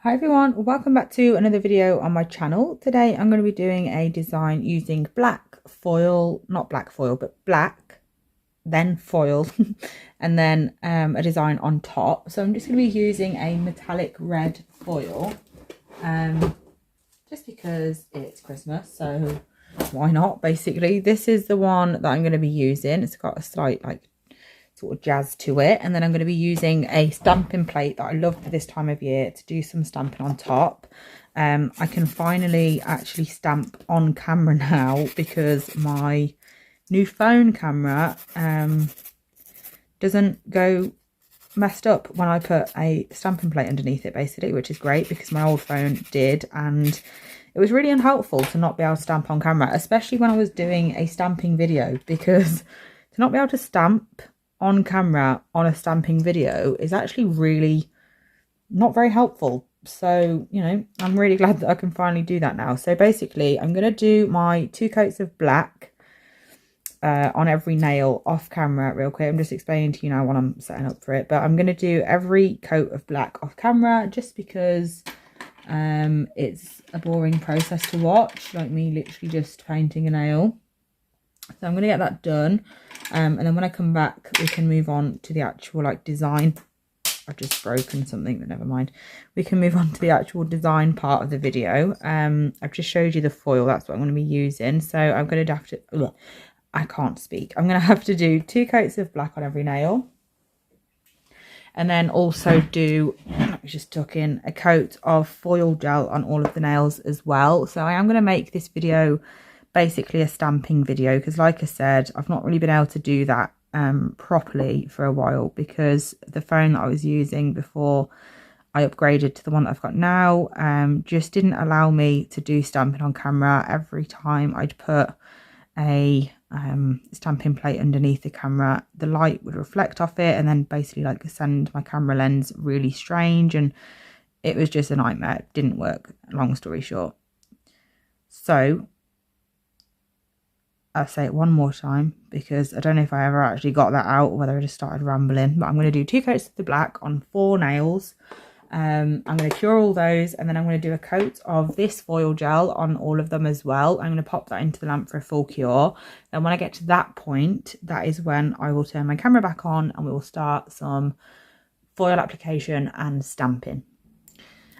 Hi everyone, welcome back to another video on my channel. Today I'm going to be doing a design using black foil, not black foil, but black, then foil, and then a design on top. So I'm just going to be using a metallic red foil, just because it's Christmas, so why not, basically. This is the one that I'm going to be using. It's got a slight sort of jazz to it, and then I'm going to be using a stamping plate that I love for this time of year to do some stamping on top. I can finally actually stamp on camera now because my new phone camera doesn't go messed up when I put a stamping plate underneath it, basically, which is great because my old phone did, and it was really unhelpful to not be able to stamp on camera, especially when I was doing a stamping video, because to not be able to stamp on camera on a stamping video is actually really not very helpful. So, you know, I'm really glad that I can finally do that now. So basically I'm going to do my 2 coats of black on every nail off camera real quick. I'm just explaining to you now when I'm setting up for it, but I'm going to do every coat of black off camera just because it's a boring process to watch, like me literally just painting a nail. So I'm going to get that done, and then when I come back we can move on to the actual design. I've just broken something, but never mind. We can move on to the actual design part of the video. I've just showed you the foil, that's what I'm going to be using. So I'm going to have to, I can't speak. I'm going to have to do 2 coats of black on every nail. And then also do, let me just tuck in, a coat of foil gel on all of the nails as well. So I am going to make this video basically a stamping video because, like I said, I've not really been able to do that properly for a while because the phone that I was using before I upgraded to the one that I've got now just didn't allow me to do stamping on camera. Every time I'd put a stamping plate underneath the camera, the light would reflect off it and then basically send my camera lens really strange, and it was just a nightmare. It didn't work, long story short. So I'll say it one more time because I don't know if I ever actually got that out or whether I just started rambling, but I'm going to do 2 coats of the black on 4 nails. I'm going to cure all those, and then I'm going to do a coat of this foil gel on all of them as well. I'm going to pop that into the lamp for a full cure. Then when I get to that point, that is when I will turn my camera back on and we will start some foil application and stamping.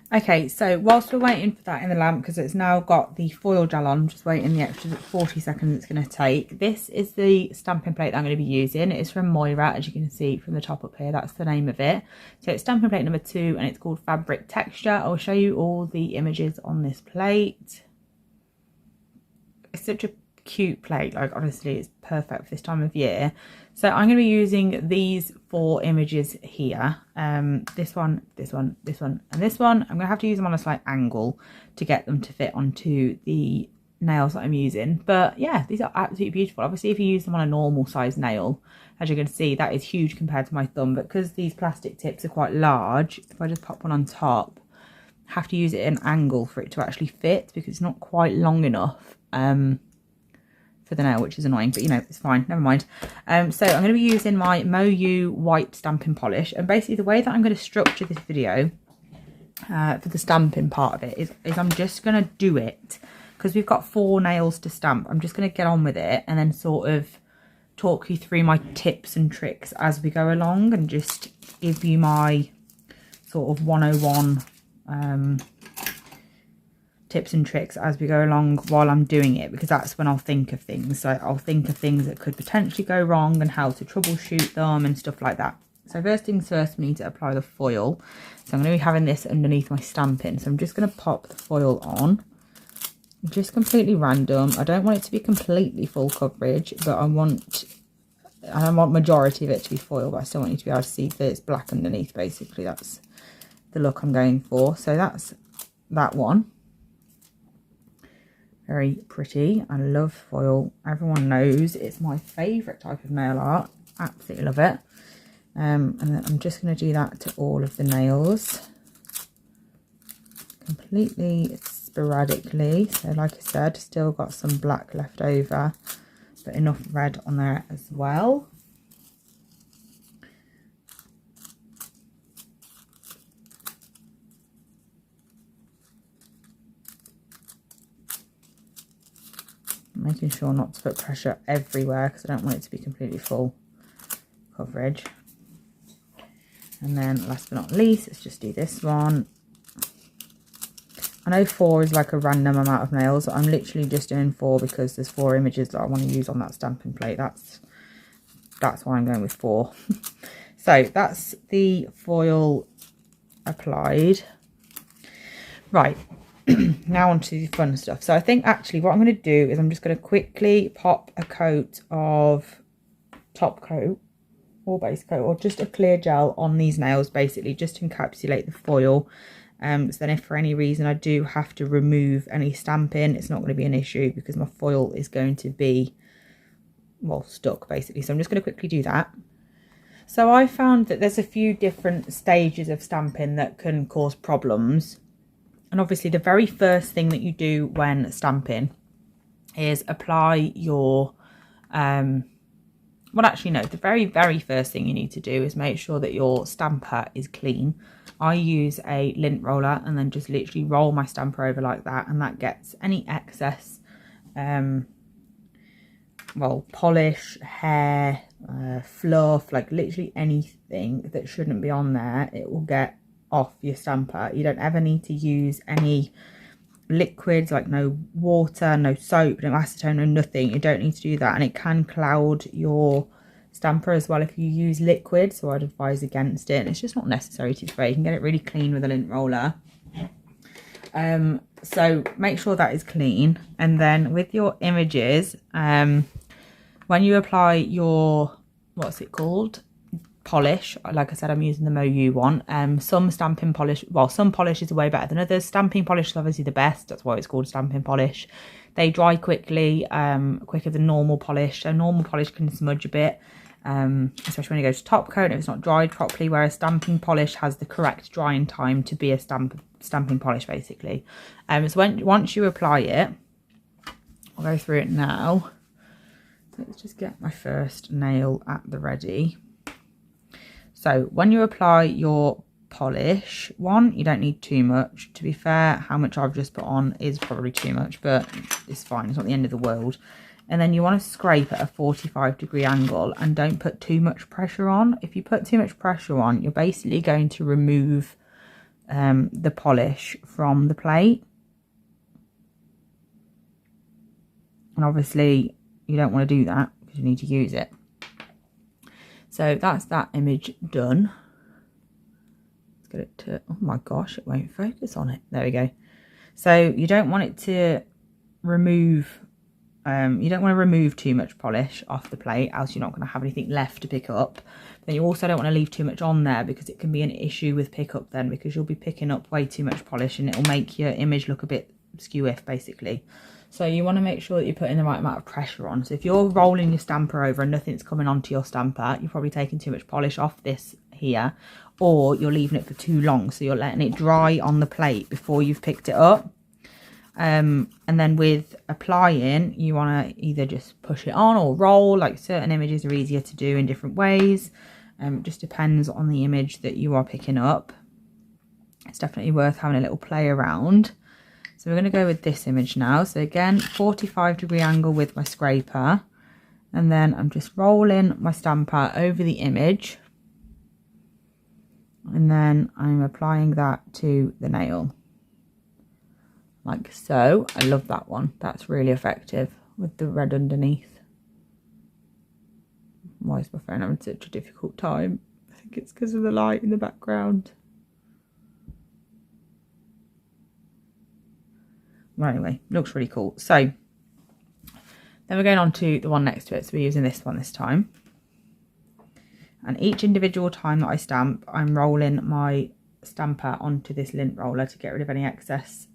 Okay, so whilst we're waiting for that in the lamp, because it's now got the foil gel on, I'm just waiting the extra 40 seconds it's going to take. This is the stamping plate that I'm going to be using. It's from Moira, as you can see from the top up here. That's the name of it. So it's stamping plate number 2 and it's called Fabric Texture. I'll show you all the images on this plate. It's such a cute plate, honestly it's perfect for this time of year. So I'm going to be using these 4 images here, this one, this one, this one, and this one. I'm going to have to use them on a slight angle to get them to fit onto the nails that I'm using, but yeah, these are absolutely beautiful. Obviously if you use them on a normal size nail, as you can see, that is huge compared to my thumb, but because these plastic tips are quite large, if I just pop one on top, I have to use it at an angle for it to actually fit because it's not quite long enough for the nail, which is annoying, but you know, it's fine, never mind. So I'm going to be using my Moyu white stamping polish, and basically the way that I'm going to structure this video for the stamping part of it is I'm just going to do it because we've got 4 nails to stamp. I'm just going to get on with it and then sort of talk you through my tips and tricks as we go along and just give you my sort of 101 tips and tricks as we go along while I'm doing it, because that's when I'll think of things. So I'll think of things that could potentially go wrong and how to troubleshoot them and stuff like that. So first things first, we need to apply the foil. So I'm going to be having this underneath my stamping. So I'm just going to pop the foil on, just completely random. I don't want it to be completely full coverage, but I want majority of it to be foil, but I still want you to be able to see that it's black underneath. Basically that's the look I'm going for. So that's that one. Very pretty. I love foil. Everyone knows it's my favourite type of nail art. Absolutely love it. And then I'm just going to do that to all of the nails. Completely sporadically. So like I said, still got some black left over, but enough red on there as well. making sure not to put pressure everywhere because I don't want it to be completely full coverage. And then last but not least, let's just do this one. I know 4 is like a random amount of nails, but I'm literally just doing 4 because there's 4 images that I want to use on that stamping plate. That's why I'm going with 4. So that's the foil applied. Right, now on to the fun stuff. So I think actually what I'm going to do is I'm just going to quickly pop a coat of top coat or base coat or just a clear gel on these nails, basically just to encapsulate the foil. So then if for any reason I do have to remove any stamping, it's not going to be an issue because my foil is going to be, well, stuck basically. So I'm just going to quickly do that. So I found that there's a few different stages of stamping that can cause problems. And obviously the very first thing that you do when stamping is apply your, well, actually, no, the very first thing you need to do is make sure that your stamper is clean. I use a lint roller and then just literally roll my stamper over like that, and that gets any excess, well, polish, hair, fluff, like literally anything that shouldn't be on there, it will get off your stamper. You don't ever need to use any liquids, like no water, no soap, no acetone, no nothing. You don't need to do that, and it can cloud your stamper as well if you use liquid, so I'd advise against it. It's just not necessary to spray. You can get it really clean with a lint roller. So make sure that is clean, and then with your images, when you apply your, what's it called, polish, like I said, I'm using the MoU one. Some stamping polish, well, some polishes are way better than others. Stamping polish is obviously the best, that's why it's called stamping polish. They dry quickly, quicker than normal polish, so normal polish can smudge a bit, especially when you go to top coat if it's not dried properly, whereas stamping polish has the correct drying time to be a stamping polish basically. So once you apply it, I'll go through it now. So let's just get my first nail at the ready. So when you apply your polish, you don't need too much. To be fair, how much I've just put on is probably too much, but it's fine. It's not the end of the world. And then you want to scrape at a 45-degree angle and don't put too much pressure on. If you put too much pressure on, you're basically going to remove the polish from the plate. And obviously you don't want to do that because you need to use it. So that's that image done. Let's get it to, oh my gosh, it won't focus on it. There we go. So you don't want it to remove, you don't want to remove too much polish off the plate, else you're not going to have anything left to pick up. Then you also don't want to leave too much on there because it can be an issue with pickup then, because you'll be picking up way too much polish and it'll make your image look a bit skew-iff basically. So you want to make sure that you're putting the right amount of pressure on. So if you're rolling your stamper over and nothing's coming onto your stamper, you're probably taking too much polish off this here, or you're leaving it for too long. So you're letting it dry on the plate before you've picked it up. And then with applying, you want to either just push it on or roll. Like certain images are easier to do in different ways. It just depends on the image that you are picking up. It's definitely worth having a little play around. So we're going to go with this image now. So again, 45-degree angle with my scraper. And then I'm just rolling my stamper over the image. And then I'm applying that to the nail. Like so. I love that one. That's really effective with the red underneath. Why is my phone having such a difficult time? I think it's because of the light in the background. Well, anyway, looks really cool. So then we're going on to the one next to it. So we're using this one this time. And each individual time that I stamp, I'm rolling my stamper onto this lint roller to get rid of any excess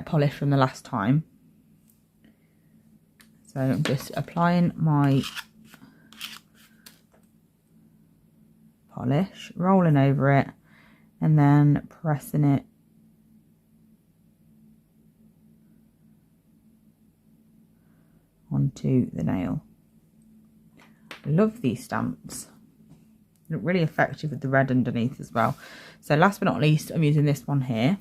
polish from the last time. So I'm just applying my polish, rolling over it, and then pressing it onto the nail. I love these stamps. They look really effective with the red underneath as well. So last but not least, I'm using this one here.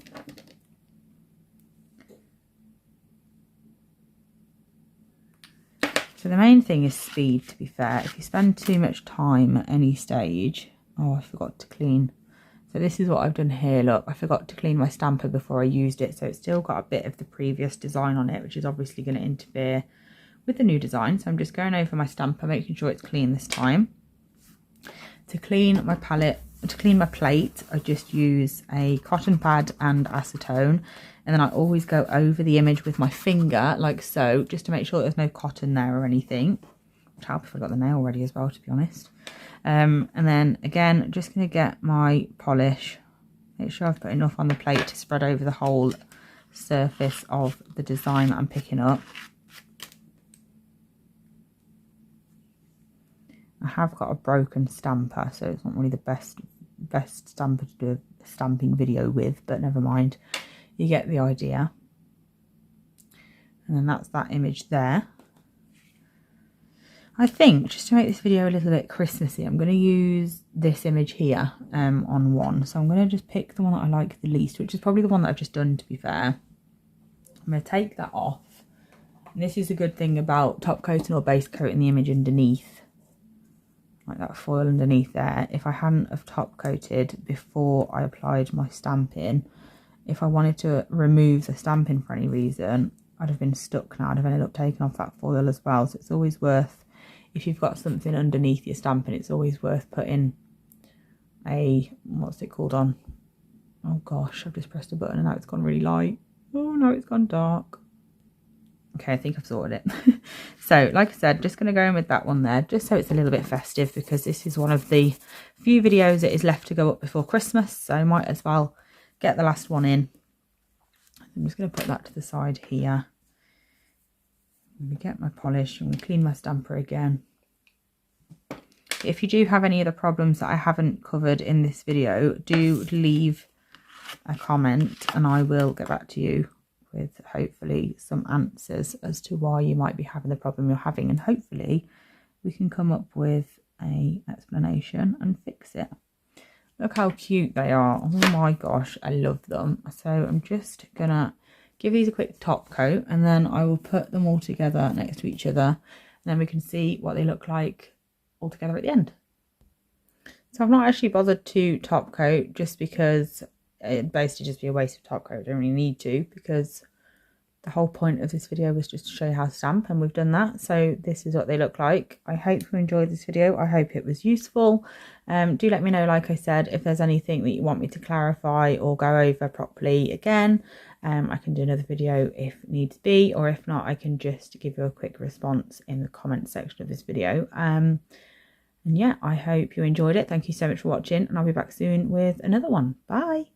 So the main thing is speed, to be fair. If you spend too much time at any stage... Oh, I forgot to clean. So this is what I've done here. Look, I forgot to clean my stamper before I used it. So it's still got a bit of the previous design on it, which is obviously going to interfere with the new design. So I'm just going over my stamper, making sure it's clean this time. To clean my palette, to clean my plate, I just use a cotton pad and acetone. And then I always go over the image with my finger, like so, just to make sure there's no cotton there or anything. Which helps if I got the nail ready as well, to be honest. And then again, just going to get my polish. Make sure I've put enough on the plate to spread over the whole surface of the design that I'm picking up. I have got a broken stamper, so it's not really the best stamper to do a stamping video with, but never mind. You get the idea. And then that's that image there. I think, just to make this video a little bit Christmassy, I'm going to use this image here on one. So I'm going to just pick the one that I like the least, which is probably the one that I've just done, to be fair. I'm going to take that off. And this is a good thing about top coating or base coating the image underneath. Like that foil underneath there. If I hadn't have top coated before I applied my stamping, if I wanted to remove the stamping for any reason, I'd have been stuck now. I'd have ended up taking off that foil as well. So it's always worth, if you've got something underneath your stamping, it's always worth putting a, what's it called on? Oh gosh, I've just pressed a button and now it's gone really light. Oh no, it's gone dark. Okay, I think I've sorted it. So, like I said, just going to go in with that one there, just so it's a little bit festive, because this is one of the few videos that is left to go up before Christmas. So I might as well get the last one in. I'm just going to put that to the side here. I'm going to get my polish. I'm going to clean my stamper again. If you do have any other problems that I haven't covered in this video, do leave a comment and I will get back to you with hopefully some answers as to why you might be having the problem you're having, and hopefully we can come up with an explanation and fix it. Look how cute they are. Oh my gosh, I love them. So I'm just gonna give these a quick top coat and then I will put them all together next to each other, and then we can see what they look like all together at the end. So I've not actually bothered to top coat just because it'd basically just be a waste of top coat. I don't really need to, because the whole point of this video was just to show you how to stamp, and we've done that. So this is what they look like. I hope you enjoyed this video. I hope it was useful. Do let me know, like I said, if there's anything that you want me to clarify or go over properly again. I can do another video if needs be, or if not, I can just give you a quick response in the comment section of this video. And yeah, I hope you enjoyed it. Thank you so much for watching, and I'll be back soon with another one. Bye.